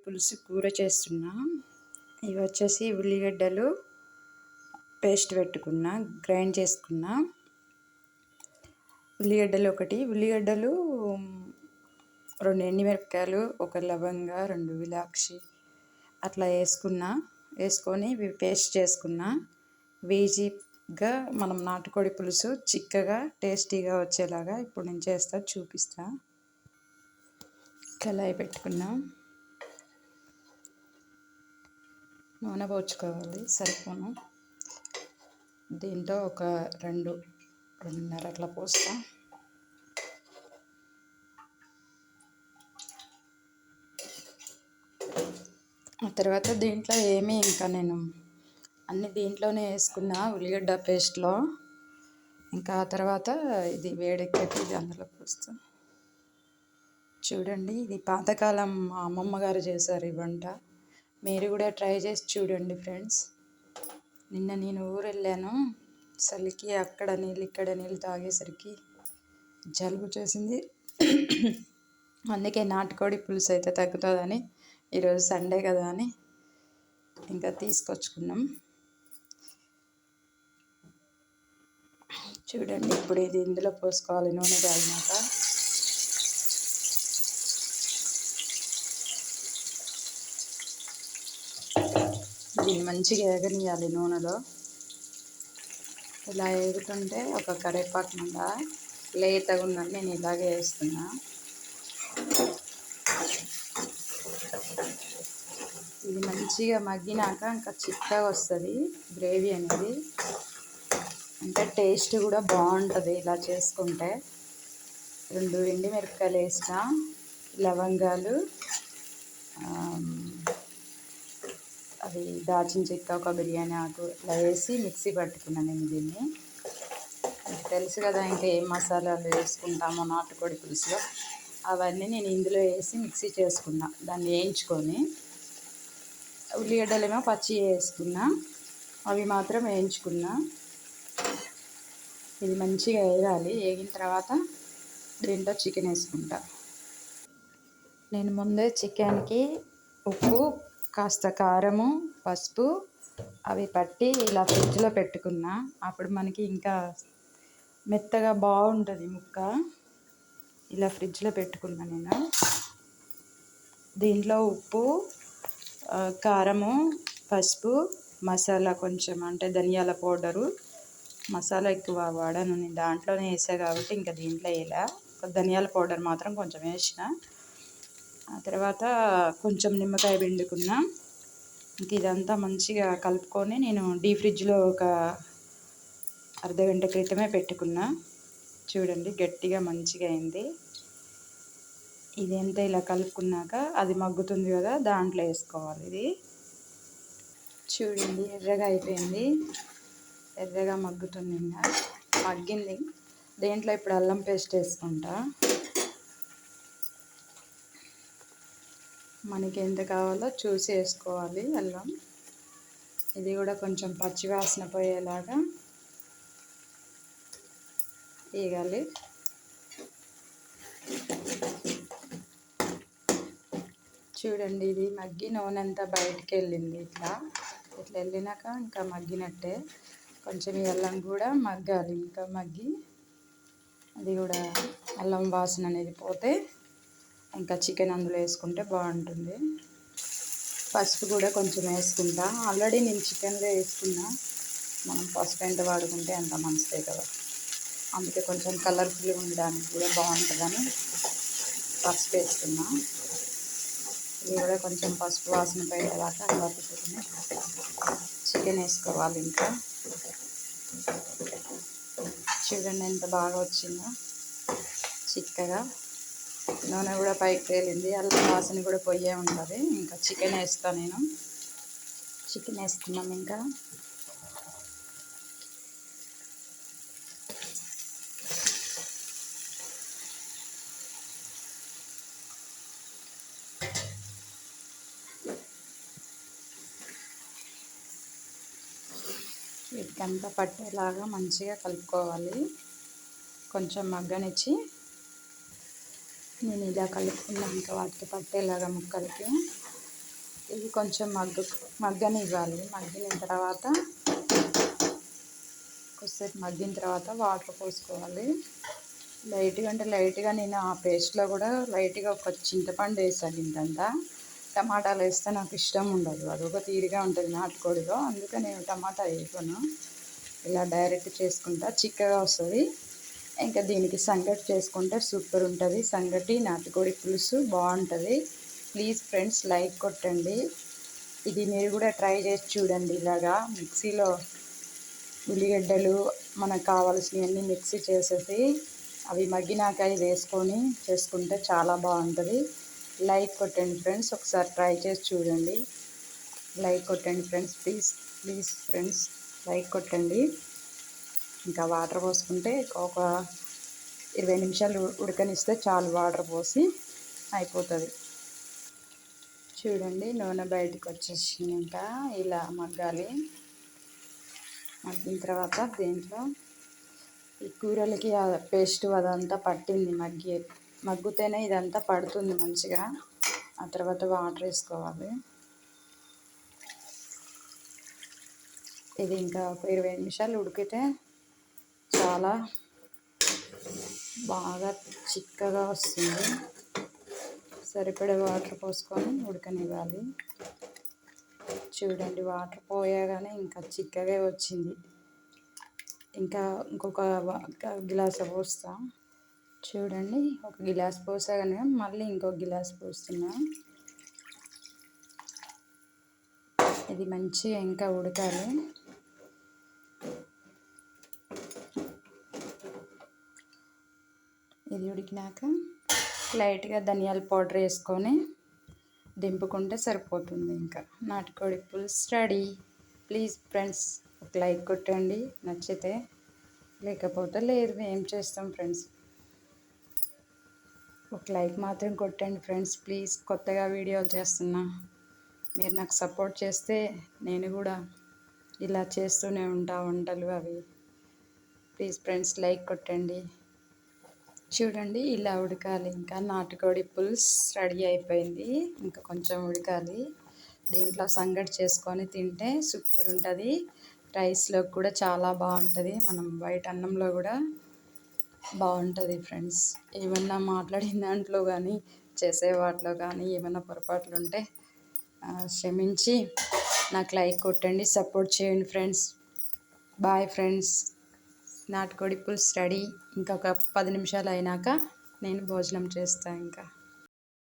పులుసు కూర చేస్తున్నా. ఇవి వచ్చేసి ఉల్లిగడ్డలు పేస్ట్ పెట్టుకున్నా, గ్రైండ్ చేసుకున్నా. ఉల్లిగడ్డలు 2 ఎండుమిరపకాయలు, 1 లవంగా, 2 విలాక్షి అట్లా వేసుకొని ఇవి పేస్ట్ చేసుకున్నా. ఈజీగా మనం నాటుకోడి పులుసు చిక్కగా టేస్టీగా వచ్చేలాగా ఇప్పుడు నేను చూపిస్తా. కళాయి పెట్టుకున్నా, నూనె పోసుకోవాలి సరిపోను. దీంట్లో ఒక 2.5 అట్లా పోస్తా. ఆ తర్వాత దీంట్లో ఇంకా నేను అన్ని దీంట్లోనే వేసుకున్నా ఉల్లిగడ్డ పేస్ట్లో. ఇంకా ఆ తర్వాత ఇది వేడెక్కాక ఇది అందులో పోస్తా. చూడండి, ఇది పాతకాలం మా అమ్మమ్మ గారు చేశారు ఈ వంట. మీరు కూడా ట్రై చేసి చూడండి ఫ్రెండ్స్. నిన్న నేను ఊరు వెళ్ళాను, చలికి అక్కడ నీళ్ళు ఇక్కడ నీళ్ళు తాగేసరికి జలుబు చేసింది. అందుకే నాటుకోడి పులుసు అయితే తగ్గుతుందని ఈరోజు సండే కదా అని ఇంకా తీసుకొచ్చుకున్నాం. చూడండి, ఇప్పుడు ఇది ఇందులో పోసుకోవాలి నూనె కాగినాక. దీన్ని మంచిగా ఏగనియాలి నూనెలో. ఇలా ఏగుతుంటే ఒక కరివేపాకు మీద లేతగా ఉందని నేను ఇలాగే వేస్తున్నా. ఇది మంచిగా మగ్గినాక ఇంకా చిక్కగా వస్తుంది గ్రేవీ అనేది. అంటే టేస్ట్ కూడా బాగుంటుంది ఇలా చేసుకుంటే. 2 ఎండుమిరపకాయలు వేసిన, లవంగాలు, అది దాచిన చెక్క, ఒక బిర్యానీ ఆకు ఇలా వేసి మిక్సీ పట్టుకున్నాను నేను దీన్ని. మీకు తెలుసు కదా ఇంకా ఏం మసాలాలు వేసుకుంటామో నాటుకోడి పులుసులో, అవన్నీ నేను ఇందులో వేసి మిక్సీ చేసుకున్నా. దాన్ని వేయించుకొని ఉల్లిగడ్డలేమో పచ్చి వేసుకున్నా, అవి మాత్రం వేయించుకున్నా. ఇది మంచిగా వేగాలి. వేగిన తర్వాత దీంట్లో చికెన్ వేసుకుంటా. నేను ముందే చికెన్కి ఉప్పు, కాస్త కారము, పసుపు అవి పట్టి ఇలా ఫ్రిడ్జ్లో పెట్టుకున్నా. అప్పుడు మనకి ఇంకా మెత్తగా బాగుంటుంది ముక్క. ఇలా ఫ్రిడ్జ్లో పెట్టుకున్నా నేను. దీంట్లో ఉప్పు, కారము, పసుపు, మసాలా కొంచెం, అంటే ధనియాల పౌడరు. మసాలా ఎక్కువ వాడను నేను, దాంట్లోనే వేసా కాబట్టి ఇంకా దీంట్లో వేయలే. ధనియాల పౌడర్ మాత్రం కొంచెం వేసిన. ఆ తర్వాత కొంచెం నిమ్మకాయ పిండుకున్నా. ఇంక ఇదంతా మంచిగా కలుపుకొని నేను ఫ్రిడ్జ్లో ఒక అర్ధగంట క్రితమే పెట్టుకున్నా. చూడండి, గట్టిగా మంచిగా అయింది. ఇదంతా ఇలా కలుపుకున్నాక అది మగ్గుతుంది కదా, దాంట్లో వేసుకోవాలి. ఇది చూడండి, ఎర్రగా అయిపోయింది, ఎర్రగా మగ్గుతుంది. ఇంకా మగ్గింది. దేంట్లో ఇప్పుడు అల్లం పేస్ట్ వేసుకుంటా. మనకి ఎంత కావాలో చూసి వేసుకోవాలి అల్లం. ఇది కూడా కొంచెం పచ్చివాసన పోయేలాగా వేయాలి. చూడండి, ఇది మగ్గి నూనె అంతా బయటికి వెళ్ళింది. ఇట్లా వెళ్ళినాక ఇంకా మగ్గినట్టే. కొంచెం ఈ అల్లం కూడా మగ్గాలి, ఇంకా మగ్గి అది కూడా అల్లం వాసన అనేది పోతే ఇంకా చికెన్ అందులో వేసుకుంటే బాగుంటుంది. పసుపు కూడా కొంచెం వేసుకుంటా. ఆల్రెడీ నేను చికెన్లో వేసుకున్నా. మనం పసుపు ఎంత వాడుకుంటే అంత మంచిదే కదా, అందుకే కొంచెం కలర్ఫుల్గా ఉండడానికి కూడా బాగుంటుందని పసుపు వేసుకున్నా. ఇది కూడా కొంచెం పసుపు వాసన పోయేదాకా అలా పెట్టుకుని చికెన్ వేసుకోవాలి. ఇంకా చూడండి ఎంత బాగా వచ్చిందో చిక్కగా. నూనె కూడా పైకి తేలింది, అల్లం వాసన కూడా పొయ్యే ఉంటుంది. ఇంకా చికెన్ వేస్తాను నేను. చికెన్ వేసుకున్నాం. ఇంకా వీటికంతా పట్టేలాగా మంచిగా కలుపుకోవాలి. కొంచెం మగ్గనిచ్చి నేను ఇలా కలుపుకున్నాను. ఇంకా వాటికి పట్టేలాగా ముక్కలకి ఇది కొంచెం మగ్గనివ్వాలి. మగ్గిన తర్వాత కొద్దిసేపు మగ్గిన తర్వాత వాటర్ పోసుకోవాలి. లైట్గా అంటే లైట్గా నేను ఆ పేస్ట్లో కూడా లైట్గా ఒక చింతపండు వేసాను. ఇంతంతా టమాటాలు వేస్తే నాకు ఇష్టం ఉండదు, అది ఒక తీరుగా ఉంటుంది నాటుకోడిలో, అందుకే నేను టమాటా వేయను. ఇలా డైరెక్ట్ చేసుకుంటా, చిక్కగా వస్తుంది. ఇంకా దీనికి సంగటి చేసుకుంటే సూపర్ ఉంటుంది. సంగటి నాటుకోడి పులుసు బాగుంటుంది. ప్లీజ్ ఫ్రెండ్స్ లైక్ కొట్టండి. ఇది మీరు కూడా ట్రై చేసి చూడండి. ఇలాగా మిక్సీలో ఉల్లిగడ్డలు మనకు కావాల్సినవన్నీ మిక్సీ చేసేసి అవి మగ్గినాక ఇది వేసుకొని చేసుకుంటే చాలా బాగుంటుంది. లైక్ కొట్టండి ఫ్రెండ్స్, ఒకసారి ట్రై చేసి చూడండి. లైక్ కొట్టండి ఫ్రెండ్స్, ప్లీజ్ ఫ్రెండ్స్ లైక్ కొట్టండి. ఇంకా వాటర్ పోసుకుంటే ఒక 20 నిమిషాలు ఉడకనిస్తే చాలు. వాటర్ పోసి అయిపోతుంది. చూడండి నూనె బయటకు వచ్చేసినాక ఇలా మగ్గాలి. మగ్గిన తర్వాత దీంట్లో ఈ కూరలకి ఆ పేస్ట్ అదంతా పట్టింది. మగ్గితేనే ఇదంతా పడుతుంది మంచిగా. ఆ తర్వాత వాటర్ వేసుకోవాలి. ఇది ఇంకా ఒక 20 నిమిషాలు ఉడికితే చాలా బాగా చిక్కగా వస్తుంది. సరిపడే వాటర్ పోసుకొని ఉడకనివ్వాలి. చూడండి వాటర్ పోయగానే ఇంకా చిక్కగా వచ్చింది. ఇంకొక గిలాసు పోస్తా. చూడండి ఒక గిలాస్ పోసాగానే మళ్ళీ ఇంకొక గిలాస్ పోస్తున్నా. ఇది మంచిగా ఇంకా ఉడకాలి. ఇది ఉడికినాక లైట్గా ధనియాల పౌడర్ వేసుకొని దింపుకుంటే సరిపోతుంది. ఇంకా నాటుకోడి పులుసు రెడీ. ప్లీజ్ ఫ్రెండ్స్ ఒక లైక్ కొట్టండి నచ్చితే, లేకపోతే లేదు, ఏం చేస్తాం ఫ్రెండ్స్. ఒక లైక్ మాత్రం కొట్టండి ఫ్రెండ్స్ ప్లీజ్. కొత్తగా వీడియోలు చేస్తున్నా, మీరు నాకు సపోర్ట్ చేస్తే నేను కూడా ఇలా చేస్తూనే ఉంటా వంటలు అవి. ప్లీజ్ ఫ్రెండ్స్ లైక్ కొట్టండి. చూడండి ఇలా ఉడకాలి. ఇంకా నాటుకోడి పులుసు రెడీ అయిపోయింది. ఇంకా కొంచెం ఉడకాలి. దీంట్లో సంగటి చేసుకొని తింటే సూపర్ ఉంటుంది. రైస్లో కూడా చాలా బాగుంటుంది. మనం బయట అన్నంలో కూడా బాగుంటుంది ఫ్రెండ్స్. ఏమన్నా మాట్లాడిన దాంట్లో కానీ చేసే వాటిలో కానీ ఏమన్నా పొరపాట్లు ఉంటే క్షమించి నాకు లైక్ కొట్టండి, సపోర్ట్ చేయండి ఫ్రెండ్స్. Bye friends. నాటుకోడి పులుసు రెడీ. ఇంకొక 10 నిమిషాలు అయినాక నేను భోజనం చేస్తాను. ఇంకా